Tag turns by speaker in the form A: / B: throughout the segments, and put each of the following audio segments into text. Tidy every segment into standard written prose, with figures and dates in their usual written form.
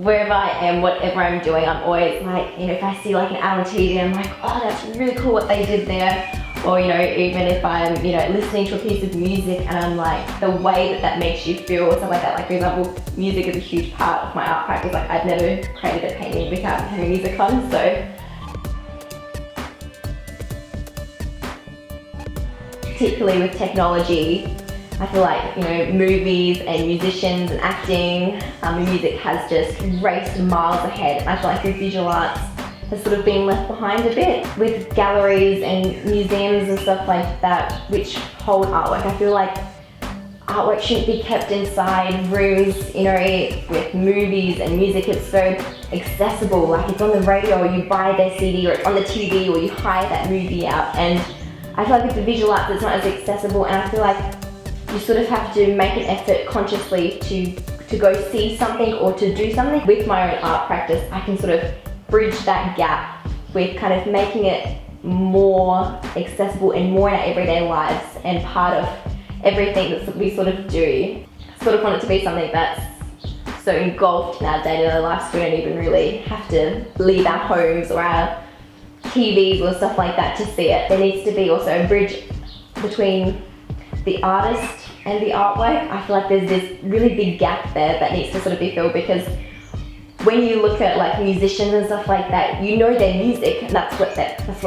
A: wherever I am, whatever I'm doing, I'm always like, you know, if I see like an ad on TV, I'm like, oh, that's really cool what they did there. Or, you know, even if I'm, you know, listening to a piece of music and I'm like, the way that that makes you feel or stuff like that. Like, for example, music is a huge part of my art practice. Like, I've never created a painting without having music on, so. Particularly with technology, I feel like, you know, movies and musicians and acting, and music has just raced miles ahead. I feel like the visual arts has sort of been left behind a bit with galleries and museums and stuff like that which hold artwork. I feel like artwork shouldn't be kept inside rooms, you know, with movies and music. It's so accessible, like it's on the radio, or you buy their CD, or it's on the TV, or you hire that movie out. And I feel like with the visual arts it's not as accessible, and I feel like you sort of have to make an effort consciously to go see something or to do something. With my own art practice, I can sort of bridge that gap with kind of making it more accessible and more in our everyday lives and part of everything that we sort of do. I sort of want it to be something that's so engulfed in our day-to-day lives, we don't even really have to leave our homes or our TVs or stuff like that to see it. There needs to be also a bridge between the artist and the artwork. I feel like there's this really big gap there that needs to sort of be filled, because when you look at like musicians and stuff like that, you know their music, and that's what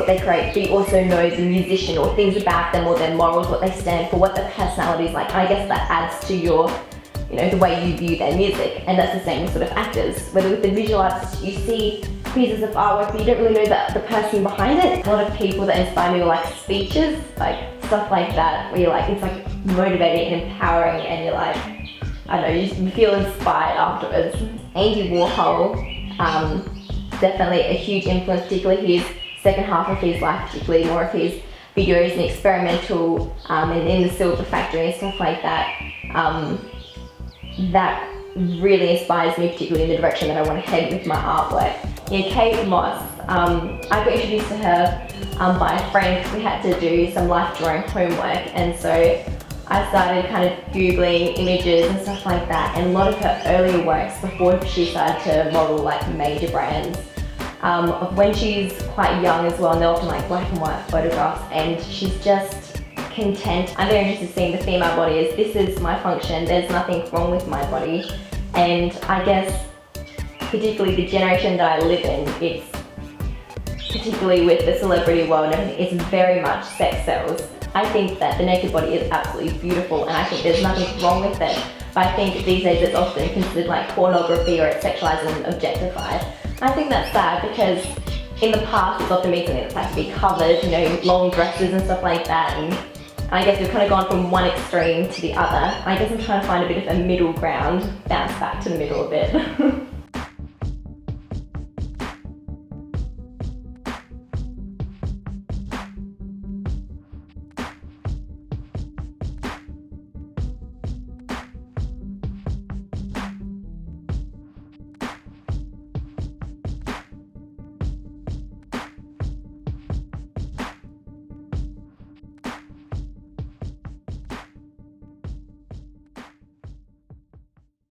A: they create, but you also know the musician or things about them or their morals, what they stand for, what their personality is like. And I guess that adds to your, you know, the way you view their music. And that's the same with sort of actors. Whether with the visual arts, you see pieces of artwork, but you don't really know the person behind it. A lot of people that inspire me were like speeches, like stuff like that, where you're like, it's like motivating and empowering, and you're like, I don't know, you feel inspired afterwards. Andy Warhol, definitely a huge influence, particularly his second half of his life, particularly more of his videos and experimental and in the Silver Factory and stuff like that. That really inspires me, particularly in the direction that I want to head with my artwork. Yeah, Kate Moss, I got introduced to her by a friend. We had to do some life drawing homework, and so I started kind of Googling images and stuff like that, and a lot of her earlier works before she started to model like major brands, of when she's quite young as well, and they're often like black and white photographs, and she's just content. I'm very interested in seeing the female body as this is my function, there's nothing wrong with my body. And I guess particularly the generation that I live in, it's particularly with the celebrity world and everything, it's very much sex sells. I think that the naked body is absolutely beautiful, and I think there's nothing wrong with it. But I think these days it's often considered like pornography, or it's sexualized and objectified. I think that's sad, because in the past it's often been something that's had to be covered, you know, long dresses and stuff like that. And I guess we've kind of gone from one extreme to the other. I guess I'm trying to find a bit of a middle ground, bounce back to the middle a bit.